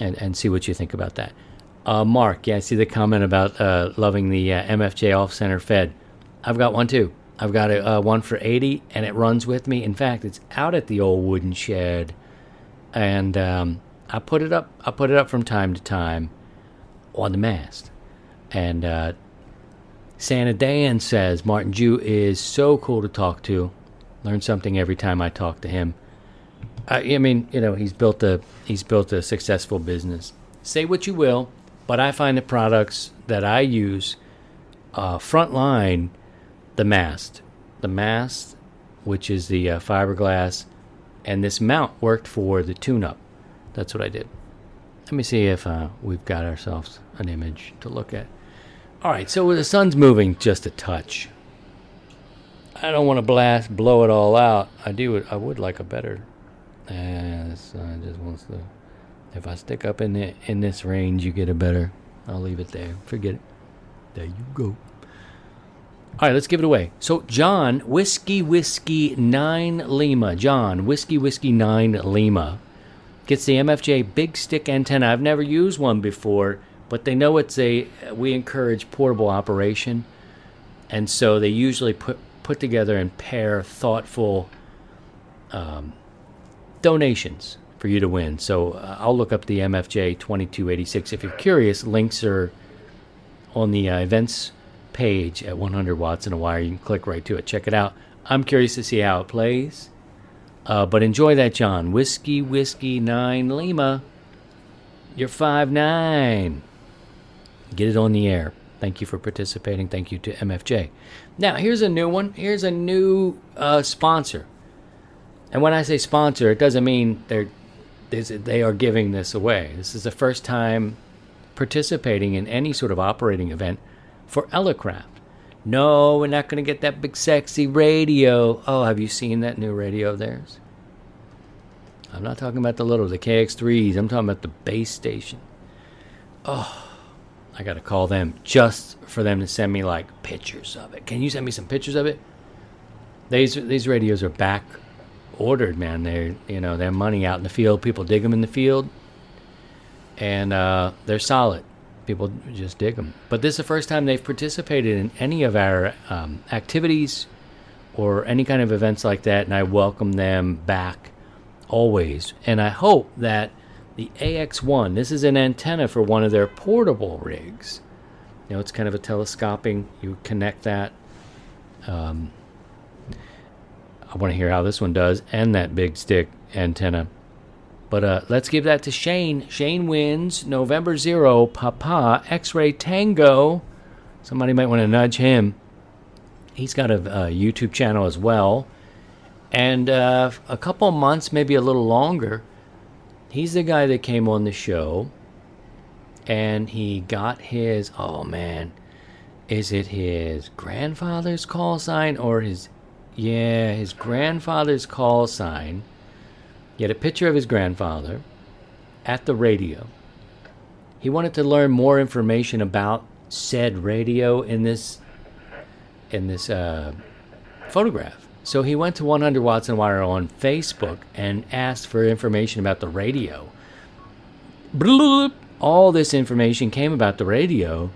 and see what you think about that. Mark, I see the comment about loving the MFJ off-center fed. I've got one too. I've got one for 80, and it runs with me. In fact, it's out at the old wooden shed, and I put it up from time to time on the mast. And Santa Dan says Martin Jew is so cool to talk to. Learn something every time I talk to him. I mean, he's built a successful business. Say what you will, but I find the products that I use frontline the mast, which is the fiberglass, and this mount worked for the tune-up. That's what I did. Let me see if we've got ourselves an image to look at. All right, so the sun's moving just a touch. I don't want to blow it all out. I would like a better. The sun just wants to. If I stick up in this range, you get a better. I'll leave it there. Forget it. There you go. All right, let's give it away. So John, Whiskey 9 Lima. John, Whiskey 9 Lima gets the MFJ big stick antenna. I've never used one before, but they know we encourage portable operation, and so they usually put together and pair thoughtful donations for you to win. So I'll look up the MFJ 2286. If you're curious, links are on the events page at 100 Watts in a Wire. You can click right to it. Check it out. I'm curious to see how it plays. But enjoy that, John. Whiskey 9 Lima. You're 5'9". Get it on the air. Thank you for participating. Thank you to MFJ. Now, here's a new one. Here's a new sponsor. And when I say sponsor, it doesn't mean they are giving this away. This is the first time participating in any sort of operating event for Elecraft. No, we're not going to get that big sexy radio. Oh, have you seen that new radio of theirs? I'm not talking about the KX3s. I'm talking about the base station. Oh, I got to call them just for them to send me pictures of it. Can you send me some pictures of it? These radios are back ordered, man. They're money out in the field. People dig them in the field, and they're solid. People just dig them. But this is the first time they've participated in any of our activities or any kind of events like that, and I welcome them back always. And I hope that the AX1, this is an antenna for one of their portable rigs. It's kind of a telescoping. You connect that. I want to hear how this one does, and that big stick antenna. But let's give that to Shane. Shane wins November 0, Papa, X-Ray Tango. Somebody might want to nudge him. He's got a YouTube channel as well. And a couple of months, maybe a little longer, he's the guy that came on the show. And he got his, is it his grandfather's call sign or his grandfather's call sign? He had a picture of his grandfather at the radio, He wanted to learn more information about said radio in this photograph. So he went to 100 Watts and a Wire on Facebook and asked for information about the radio. All this information came about the radio.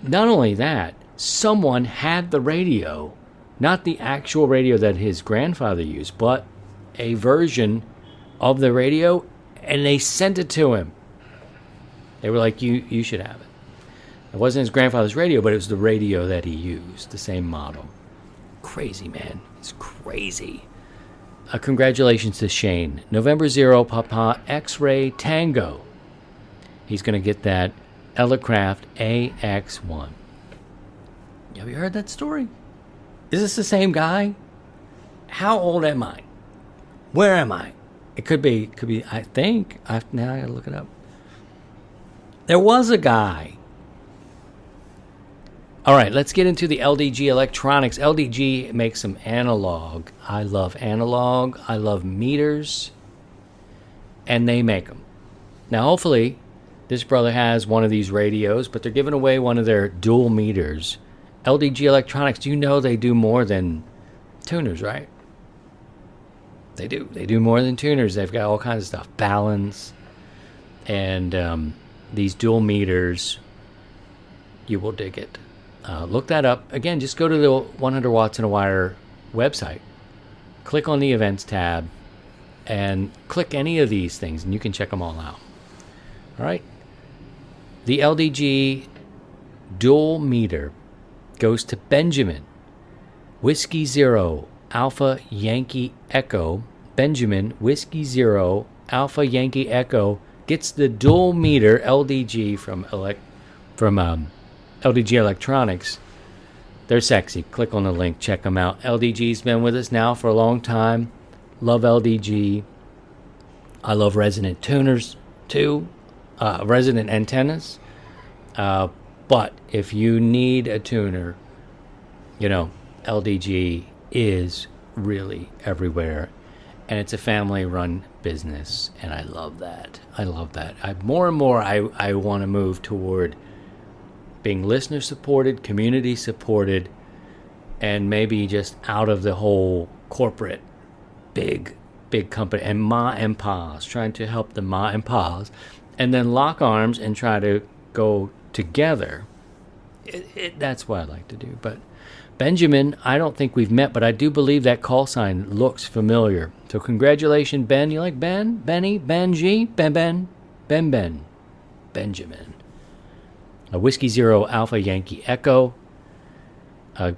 Not only that, someone had the radio, not the actual radio that his grandfather used, but a version of the radio, and they sent it to him. They were like, you should have it. It wasn't his grandfather's radio, but it was the radio that he used, the same model. Crazy, man. It's crazy. Congratulations to Shane. November 0, Papa X-Ray Tango. He's going to get that Elecraft AX1. Have you heard that story? Is this the same guy? How old am I? Where am I? It could be, I think. Now I got to look it up. There was a guy. All right, let's get into the LDG Electronics. LDG makes some analog. I love analog. I love meters. And they make them. Now, hopefully, this brother has one of these radios, but they're giving away one of their dual meters. LDG Electronics, you know they do more than tuners, right? They do. They do more than tuners. They've got all kinds of stuff. Balance. And these dual meters, you will dig it. Look that up. Again, just go to the 100 Watts and a Wire website. Click on the events tab and click any of these things and you can check them all out. All right. The LDG dual meter goes to Benjamin. Whiskey Zero Alpha Yankee Echo. Benjamin Whiskey Zero Alpha Yankee Echo gets the dual meter LDG from LDG Electronics. They're sexy. Click on the link. Check them out. LDG's been with us now for a long time. Love LDG. I love resonant tuners too. Resonant antennas. But if you need a tuner, LDG is really everywhere. And it's a family-run business. And I love that. More and more, I want to move toward being listener-supported, community-supported, and maybe just out of the whole corporate big company and ma and pa's, trying to help the ma and pa's, and then lock arms and try to go together. That's what I like to do. But Benjamin, I don't think we've met, but I do believe that call sign looks familiar. So congratulations, Ben. You like Ben? Benny? Benji? Ben? Benjamin. A Whiskey Zero Alpha Yankee Echo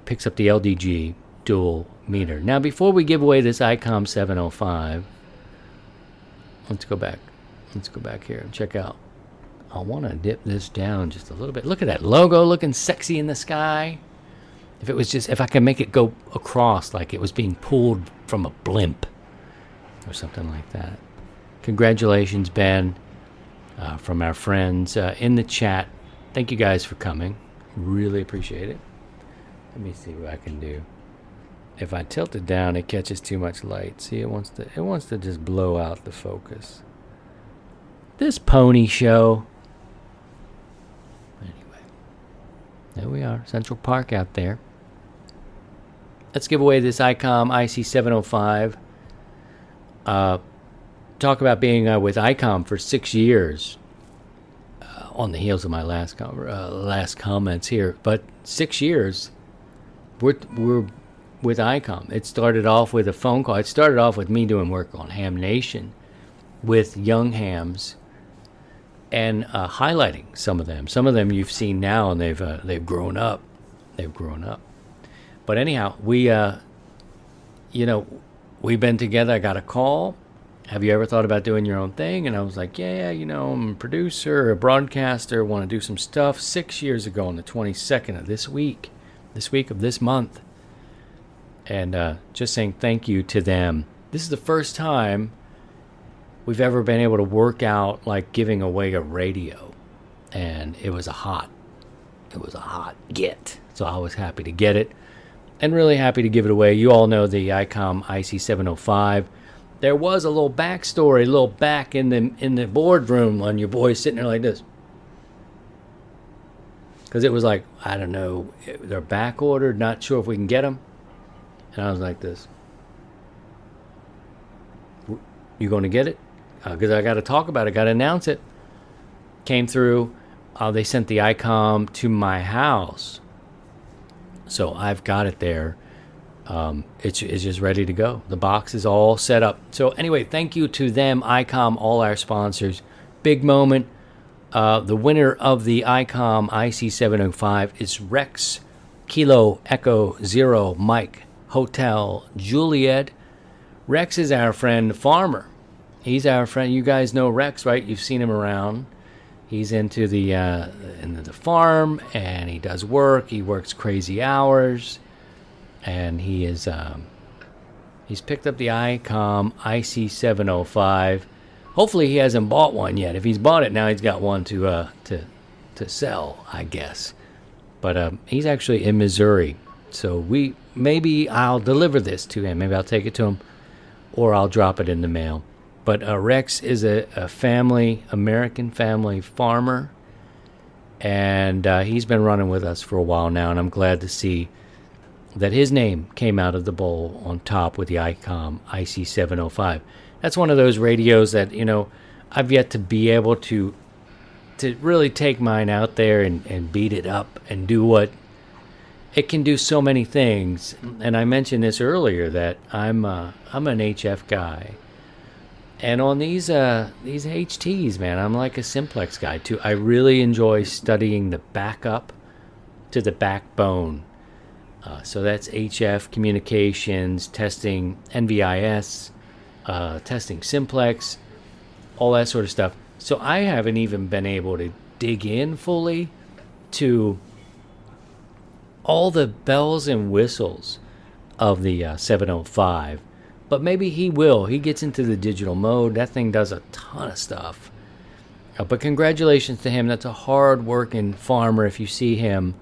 picks up the LDG dual meter. Now, before we give away this ICOM 705, let's go back here and check out. I want to dip this down just a little bit. Look at that logo looking sexy in the sky. If I can make it go across like it was being pulled from a blimp or something like that. Congratulations, Ben, from our friends in the chat. Thank you guys for coming. Really appreciate it. Let me see what I can do. If I tilt it down, it catches too much light. See, it wants to just blow out the focus. This pony show. Anyway, there we are, Central Park out there. Let's give away this ICOM IC705. Talk about being with ICOM for 6 years. On the heels of my last comments here, but 6 years, we're with ICOM. It started off with a phone call. It started off with me doing work on Ham Nation with young hams and highlighting some of them. Some of them you've seen now, and they've grown up. But anyhow, we've been together. I got a call. Have you ever thought about doing your own thing? And I was like, yeah, I'm a producer, a broadcaster, want to do some stuff. 6 years ago on the 22nd of this week of this month. And just saying thank you to them. This is the first time we've ever been able to work out like giving away a radio. And it was a hot get. So I was happy to get it and really happy to give it away. You all know the ICOM IC705. there was a little backstory, a little back in the boardroom on your boys sitting there like this. Because it was like, I don't know, they're back ordered, not sure if we can get them. And I was like this. You going to get it? Because I got to talk about it, got to announce it. Came through. They sent the ICOM to my house. So I've got it there. It's just ready to go. The box is all set up. So anyway, thank you to them, ICOM, all our sponsors. Big moment. The winner of the ICOM IC705 is Rex Kilo Echo Zero Mike Hotel Juliet. Rex is our friend Farmer. He's our friend. You guys know Rex, right? You've seen him around. He's into the farm, and he does work. He works crazy hours, and he's picked up the ICOM IC705. Hopefully he hasn't bought one yet. If he's bought it now, he's got one to sell, I guess. But he's actually in Missouri, so maybe I'll deliver this to him. Maybe I'll take it to him, or I'll drop it in the mail. But Rex is a American family farmer, and he's been running with us for a while now, and I'm glad to see that his name came out of the bowl on top with the ICOM IC705. That's one of those radios that, I've yet to be able to really take mine out there and beat it up and do what it can do. So many things. And I mentioned this earlier that I'm an HF guy. And on these HTs, man, I'm like a simplex guy too. I really enjoy studying the backup to the backbone. So that's HF communications, testing NVIS, testing simplex, all that sort of stuff. So I haven't even been able to dig in fully to all the bells and whistles of the 705. But maybe he will. He gets into the digital mode. That thing does a ton of stuff. But congratulations to him. That's a hard-working farmer. If you see him,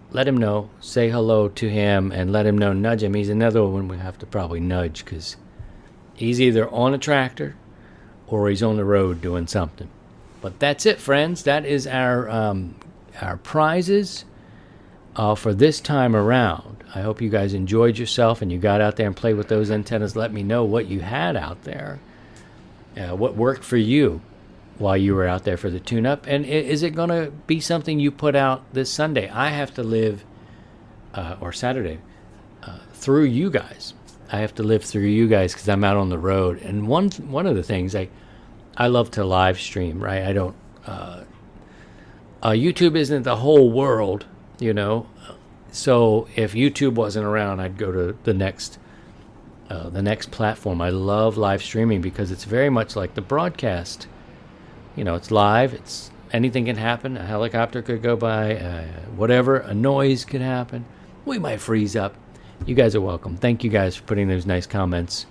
let him know. Say hello to him and let him know. Nudge him. He's another one we have to probably nudge because he's either on a tractor or he's on the road doing something. But that's it, friends. That is our prizes for this time around. I hope you guys enjoyed yourself and you got out there and played with those antennas. Let me know what you had out there, what worked for you while you were out there for the tune-up. And is it going to be something you put out this Sunday? I have to live, or Saturday, through you guys. I have to live through you guys because I'm out on the road. And one of the things, I love to live stream, right? I don't, YouTube isn't the whole world, So if YouTube wasn't around, I'd go to the next platform. I love live streaming because it's very much like the broadcast. It's live. It's anything can happen. A helicopter could go by, whatever. A noise could happen. We might freeze up. You guys are welcome. Thank you guys for putting those nice comments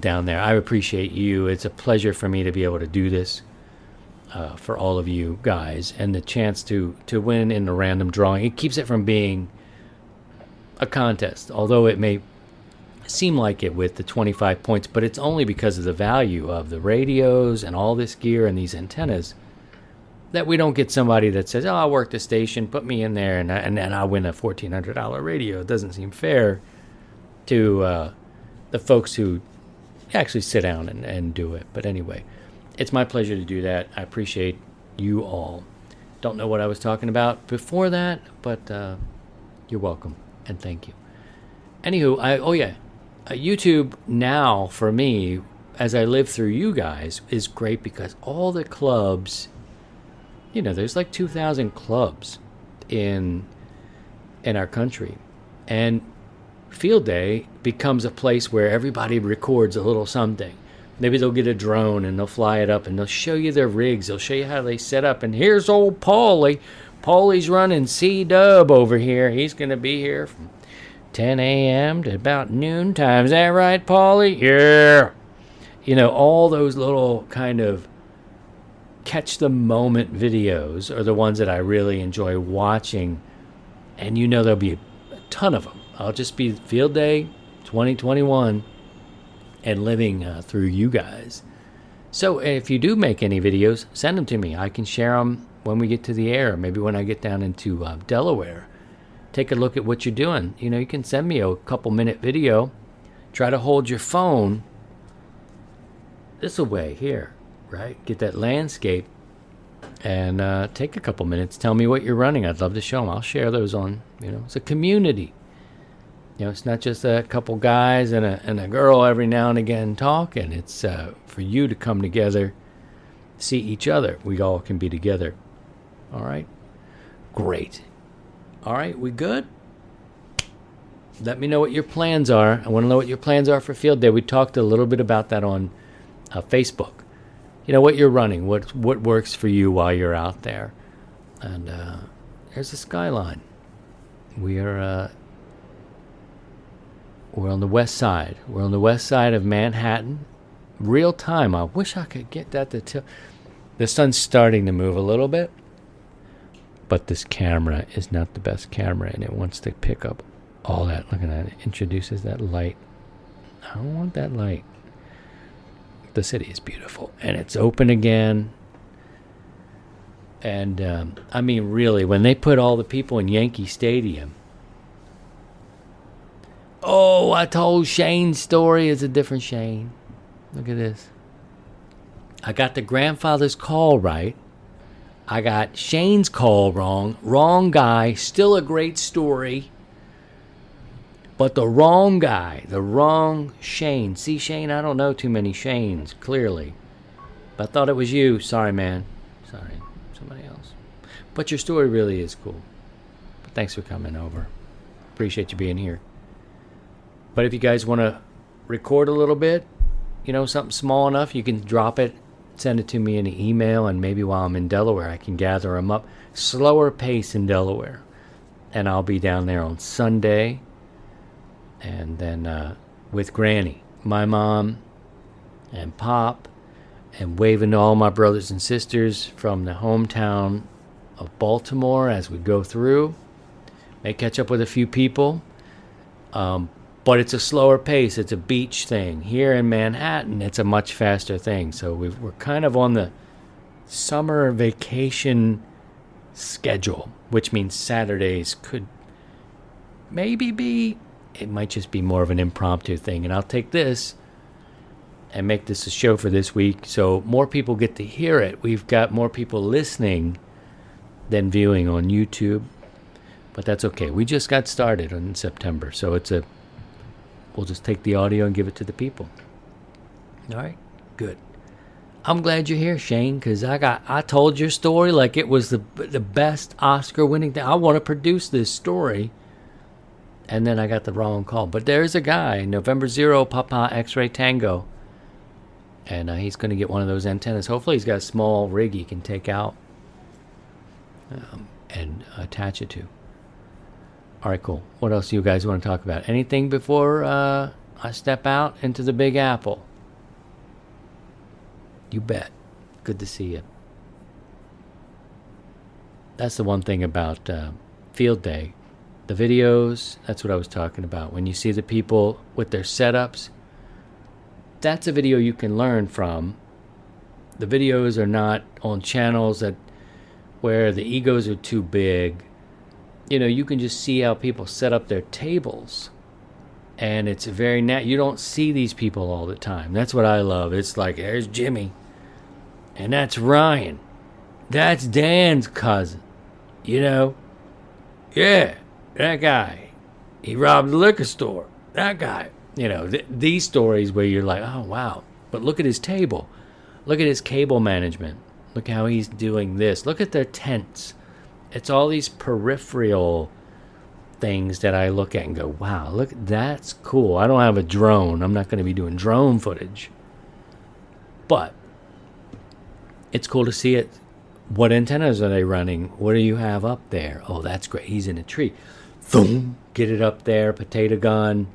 down there. I appreciate you. It's a pleasure for me to be able to do this. For all of you guys, and the chance to win in a random drawing. It keeps it from being a contest, although it may seem like it with the 25 points, but it's only because of the value of the radios and all this gear and these antennas that we don't get somebody that says, I'll work the station, put me in there, and I'll win a $1,400 radio. It doesn't seem fair to the folks who actually sit down and do it. But anyway, it's my pleasure to do that. I appreciate you all. Don't know what I was talking about before that, but you're welcome, and thank you. Anywho, YouTube now for me, as I live through you guys, is great because all the clubs, there's like 2,000 clubs in our country, and Field Day becomes a place where everybody records a little something. Maybe they'll get a drone and they'll fly it up and they'll show you their rigs. They'll show you how they set up. And here's old Paulie. Paulie's running C-Dub over here. He's going to be here from 10 a.m. to about noon time. Is that right, Paulie? Yeah. All those little kind of catch the moment videos are the ones that I really enjoy watching. And there'll be a ton of them. I'll just be Field Day 2021. and living through you guys. So if you do make any videos, send them to me. I can share them when we get to the air, maybe when I get down into Delaware. Take a look at what you're doing. You know, you can send me a couple-minute video. Try to hold your phone this away here, right? Get that landscape and take a couple minutes. Tell me what you're running. I'd love to show them. I'll share those on, it's a community. It's not just a couple guys and a girl every now and again talking. It's for you to come together, see each other. We all can be together. All right? Great. All right, we good? Let me know what your plans are. I want to know what your plans are for Field Day. We talked a little bit about that on Facebook. What you're running, what works for you while you're out there. And there's the skyline. We're on the west side. We're on the west side of Manhattan. Real time. I wish I could get that to tell. The sun's starting to move a little bit. But this camera is not the best camera, and it wants to pick up all that. Look at that. It introduces that light. I don't want that light. The city is beautiful, and it's open again. And, really, when they put all the people in Yankee Stadium, I told Shane's story. It's a different Shane. Look at this. I got the grandfather's call right. I got Shane's call wrong. Wrong guy. Still a great story. But the wrong guy. The wrong Shane. See, Shane, I don't know too many Shanes, clearly. But I thought it was you. Sorry, man. Sorry. Somebody else. But your story really is cool. But thanks for coming over. Appreciate you being here. But if you guys want to record a little bit, something small enough, you can drop it, send it to me in an email, and maybe while I'm in Delaware, I can gather them up. Slower pace in Delaware. And I'll be down there on Sunday. And then with Granny, my mom, and Pop, and waving to all my brothers and sisters from the hometown of Baltimore as we go through. May catch up with a few people. But it's a slower pace. It's a beach thing. Here in Manhattan, it's a much faster thing. So we're kind of on the summer vacation schedule, which means Saturdays could maybe be, it might just be more of an impromptu thing. And I'll take this and make this a show for this week so more people get to hear it. We've got more people listening than viewing on YouTube. But that's okay. We just got started in September. So we'll just take the audio and give it to the people. All right? Good. I'm glad you're here, Shane, because I told your story like it was the best Oscar-winning thing. I want to produce this story, and then I got the wrong call. But there's a guy, November 0, Papa X-Ray Tango, and he's going to get one of those antennas. Hopefully he's got a small rig he can take out and attach it to. All right, cool. What else do you guys want to talk about? Anything before I step out into the Big Apple? You bet. Good to see you. That's the one thing about Field Day. The videos, that's what I was talking about. When you see the people with their setups, that's a video you can learn from. The videos are not on channels where the egos are too big. You can just see how people set up their tables. And it's very you don't see these people all the time. That's what I love. It's like, there's Jimmy. And that's Ryan. That's Dan's cousin. Yeah, that guy. He robbed the liquor store. That guy. These stories where you're like, oh, wow. But look at his table. Look at his cable management. Look how he's doing this. Look at their tents. It's all these peripheral things that I look at and go, wow, look, that's cool. I don't have a drone. I'm not going to be doing drone footage. But it's cool to see it. What antennas are they running? What do you have up there? Oh, that's great. He's in a tree. Boom. Get it up there. Potato gun.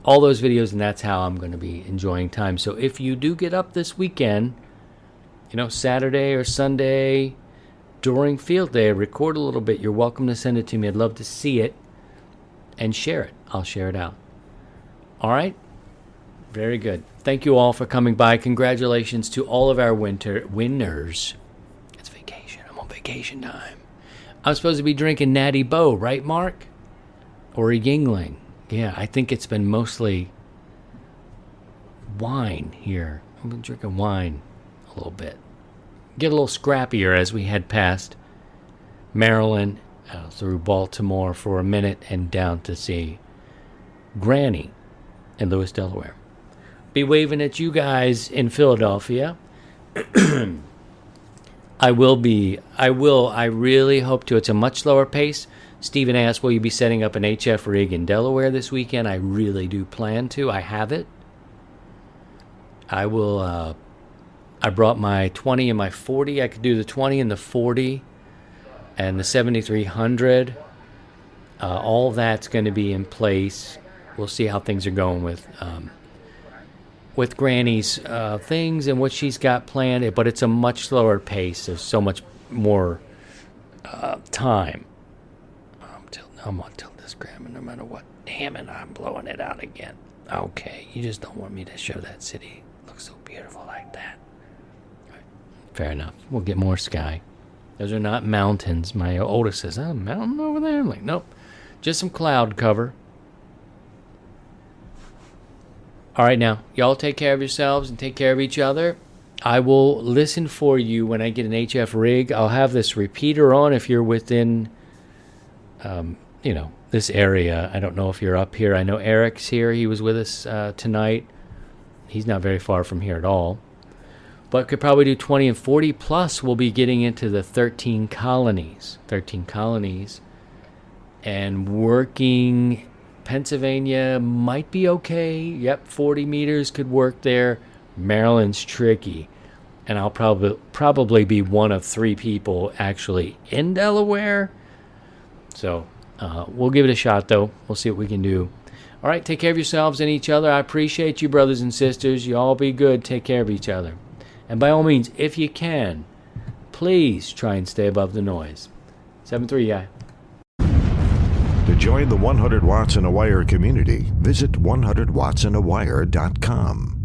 All those videos, and that's how I'm going to be enjoying time. So if you do get up this weekend, Saturday or Sunday, during Field Day, record a little bit. You're welcome to send it to me. I'd love to see it and share it. I'll share it out. All right? Very good. thank you all for coming by. Congratulations to all of our winners. It's vacation. I'm on vacation time. I'm supposed to be drinking Natty Boh, right, Mark? Or a Yingling. Yeah, I think it's been mostly wine here. I've been drinking wine a little bit. Get a little scrappier as we head past Maryland, through Baltimore for a minute, and down to see Granny in Lewis, Delaware. Be waving at you guys in Philadelphia. I really hope to. It's a much slower pace. Stephen asked, will you be setting up an HF rig in Delaware this weekend? I really do plan to. I have it. I will, I brought my 20 and my 40. I could do the 20 and the 40 and the 7300. All that's going to be in place. We'll see how things are going with Granny's things and what she's got planned, but it's a much slower pace. There's so much more time. I'm going to tilt this camera no matter what. Damn it, I'm blowing it out again. Okay, you just don't want me to show that city. It looks so beautiful like that. Right. Fair enough. We'll get more sky. Those are not mountains. My oldest says, oh, a mountain over there? I'm like, nope. Just some cloud cover. All right, now, y'all take care of yourselves and take care of each other. I will listen for you when I get an HF rig. I'll have this repeater on if you're within, this area. I don't know if you're up here. I know Eric's here. He was with us tonight. He's not very far from here at all. But could probably do 20 and 40. Plus, we'll be getting into the 13 colonies. 13 colonies. And working... Pennsylvania might be okay. Yep, 40 meters could work there. Maryland's tricky. And I'll probably be one of 3 people actually in Delaware. So we'll give it a shot, though. We'll see what we can do. All right, take care of yourselves and each other. I appreciate you, brothers and sisters. You all be good. Take care of each other. And by all means, if you can, please try and stay above the noise. 7-3, yeah. To join the 100 Watts in a Wire community, visit 100wattsinawire.com.